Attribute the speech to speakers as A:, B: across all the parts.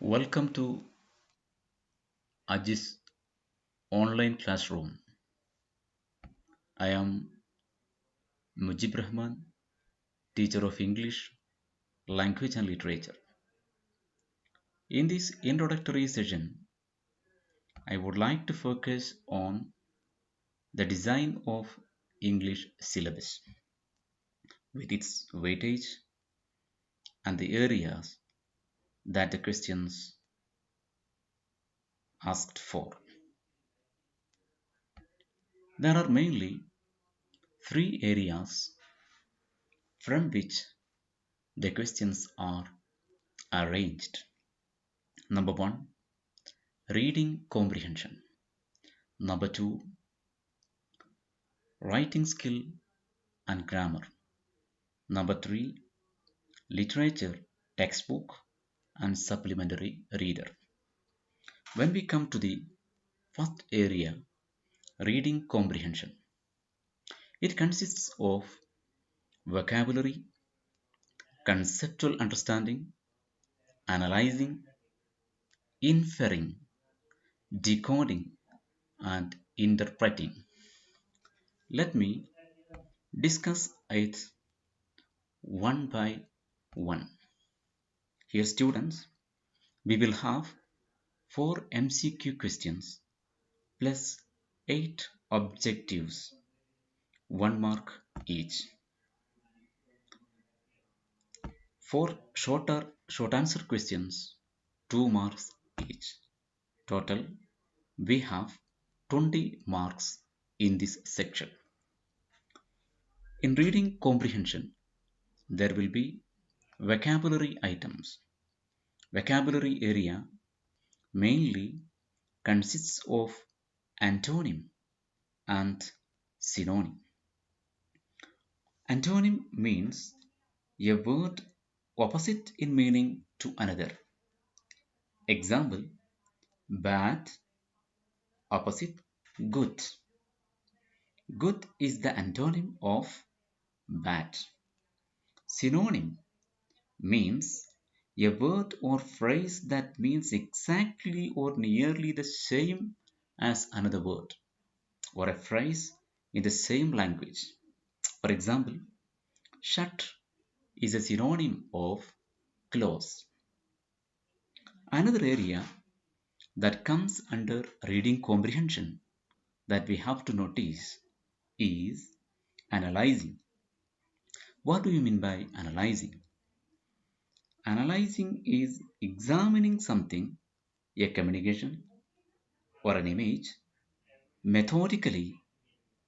A: Welcome to Ajis online classroom. I am Mujeeb Rahman, teacher of English, language and literature. In this introductory session, I would like to focus on the design of English syllabus with its weightage and the areas that the questions asked for. There are mainly three areas from which the questions are arranged. Number one, reading comprehension. Number two, writing skill and grammar. Number three, literature, textbook, and supplementary reader. When we come to the first area, reading comprehension, it consists of vocabulary, conceptual understanding, analyzing, inferring, decoding, and interpreting. Let me discuss it one by one. Here, students, we will have 4 MCQ questions plus 8 objectives, 1 mark each. 4 short answer questions, 2 marks each. Total, we have 20 marks in this section. In reading comprehension, there will be vocabulary items. Vocabulary area mainly consists of antonym and synonym. Antonym means a word opposite in meaning to another. Example, bad opposite good. Good is the antonym of bad. Synonym means a word or phrase that means exactly or nearly the same as another word or a phrase in the same language. For example, shut is a synonym of close. Another area that comes under reading comprehension that we have to notice is analyzing. What do you mean by analyzing? Analyzing is examining something, a communication or an image, methodically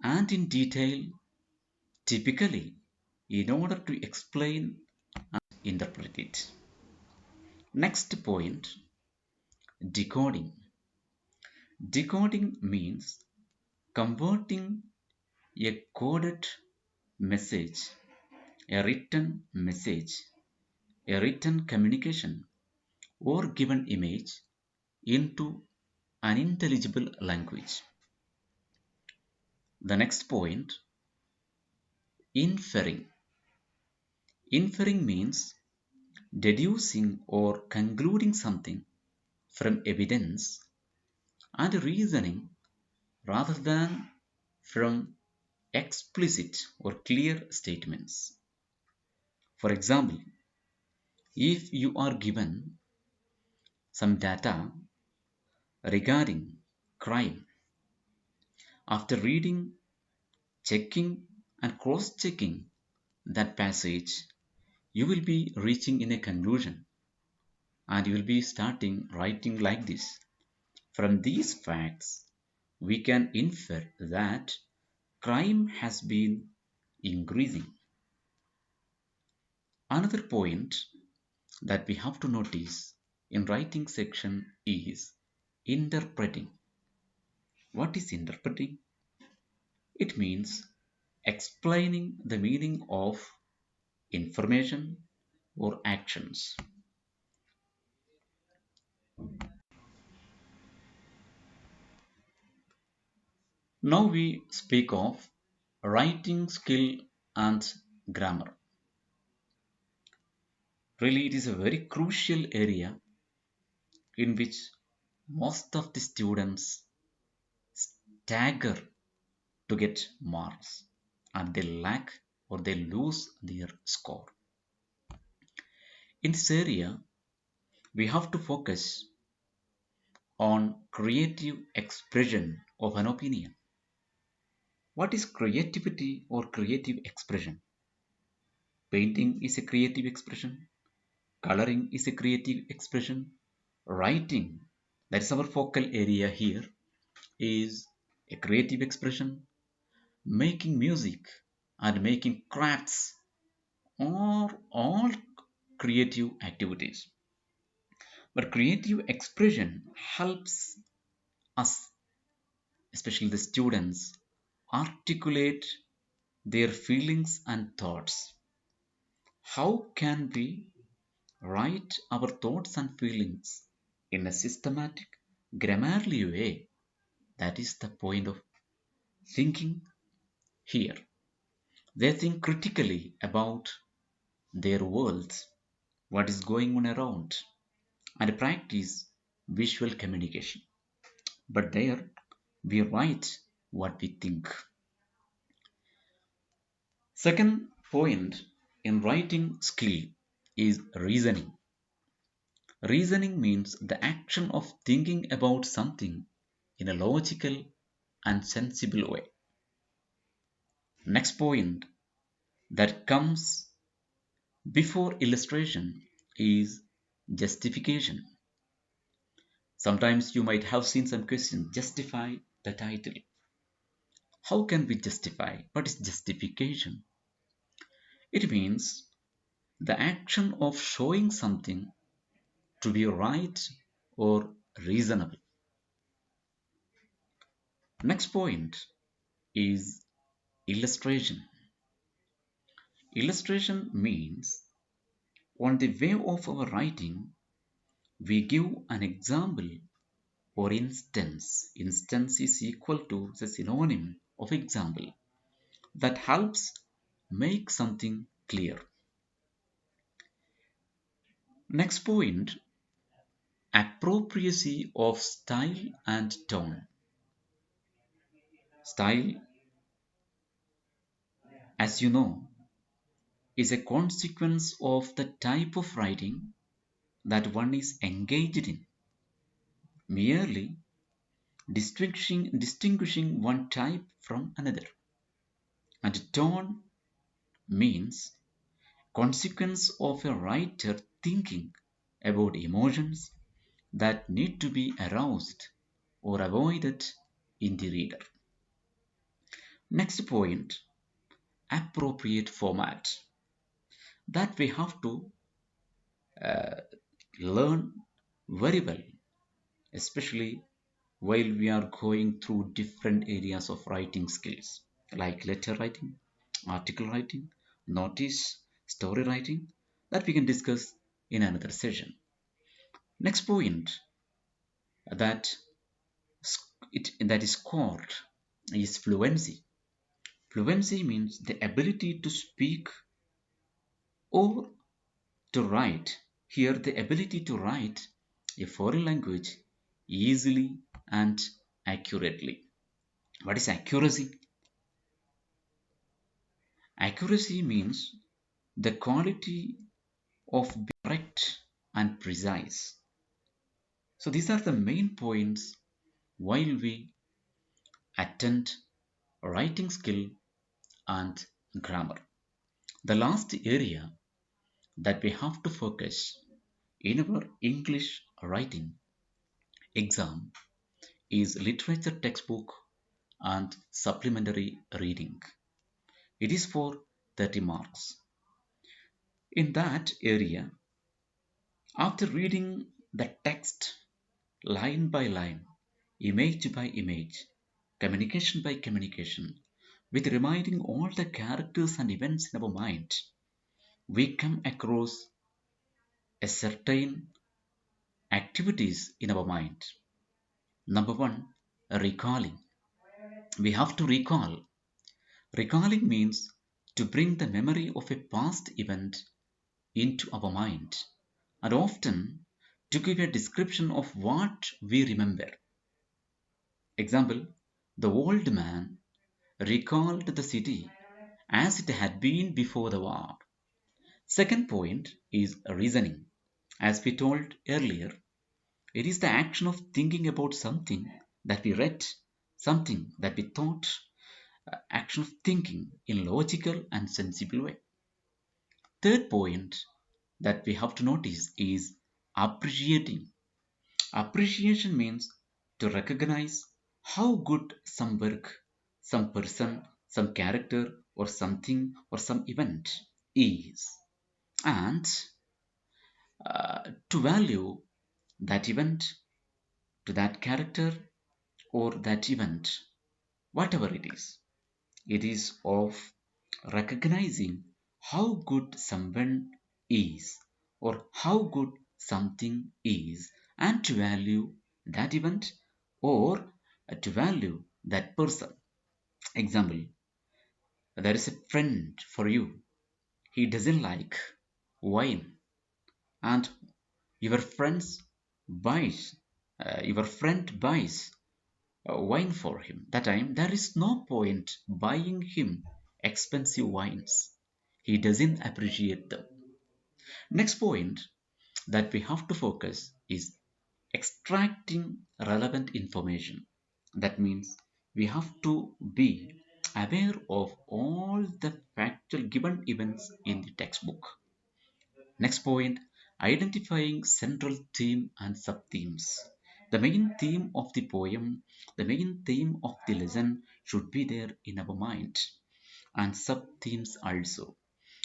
A: and in detail, typically in order to explain and interpret it. Next point, decoding. Decoding means converting a coded message, a written message, a written communication, or given image into an intelligible language. The next point, inferring. Inferring means deducing or concluding something from evidence and reasoning rather than from explicit or clear statements. For example, if you are given some data regarding crime, after reading, checking, and cross checking that passage, you will be reaching in a conclusion and you will be starting writing like this. From these facts, we can infer that crime has been increasing. Another point that we have to notice in writing section is interpreting. What is interpreting? It means explaining the meaning of information or actions. Now we speak of writing skill and grammar. Really, it is a very crucial area in which most of the students stagger to get marks and they lack or they lose their score. In this area, we have to focus on creative expression of an opinion. What is creativity or creative expression? Painting is a creative expression, coloring is a creative expression, writing, that's our focal area here, is a creative expression, making music and making crafts are all creative activities. But creative expression helps us, especially the students, articulate their feelings and thoughts. How can we write our thoughts and feelings in a systematic, grammarly way? That is the point of thinking here. They think critically about their worlds, what is going on around, and practice visual communication. But there, we write what we think. Second point in writing skill is reasoning. Reasoning means the action of thinking about something in a logical and sensible way. Next point that comes before illustration is justification. Sometimes you might have seen some questions justify the title. How can we justify? What is justification? It means the action of showing something to be right or reasonable. Next point is illustration. Illustration means on the way of our writing, we give an example or instance. Instance is equal to the synonym of example that helps make something clear. Next point, appropriacy of style and tone. Style, as you know, is a consequence of the type of writing that one is engaged in. Merely distinguishing one type from another. And tone means consequence of a writer thinking about emotions that need to be aroused or avoided in the reader. Next point, appropriate format that we have to uh, learn very well, especially while we are going through different areas of writing skills like letter writing, article writing, notice, story writing that we can discuss in another session. Next point that that is called is fluency. Fluency means the ability to speak or to write. Here, the ability to write a foreign language easily and accurately. What is accuracy? Accuracy means the quality of being correct and precise. So, these are the main points while we attend writing skill and grammar. The last area that we have to focus in our English writing exam is literature textbook and supplementary reading. It is for 30 marks. In that area, after reading the text line by line, image by image, communication by communication, with reminding all the characters and events in our mind, we come across a certain activities in our mind. Number one, recalling. We have to recall. Recalling means to bring the memory of a past event into our mind, and often to give a description of what we remember. Example, the old man recalled the city as it had been before the war. Second point is reasoning. As we told earlier, it is the action of thinking about something that we read, something that we thought, action of thinking in logical and sensible way. Third point that we have to notice is appreciating. Appreciation means to recognize how good some work, some person, some character, or something or some event is, and to value that event, to that character, or that event, whatever it is. It is of recognizing how good someone is or how good something is, and to value that event or to value that person. Example, there is a friend for you. He doesn't like wine, and your friends buys your friend buys wine for him. That time there is no point buying him expensive wines. He doesn't appreciate them. Next point that we have to focus is extracting relevant information. That means we have to be aware of all the factual given events in the textbook. Next point, identifying central theme and sub-themes. The main theme of the poem, the main theme of the lesson should be there in our mind, and sub-themes also.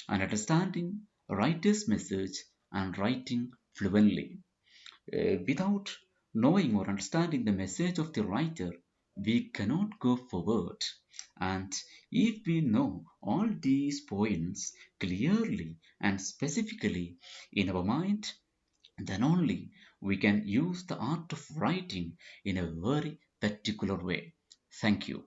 A: And understanding writer's message and writing fluently. Without knowing or understanding the message of the writer, we cannot go forward. And if we know all these points clearly and specifically in our mind, then only we can use the art of writing in a very particular way. Thank you.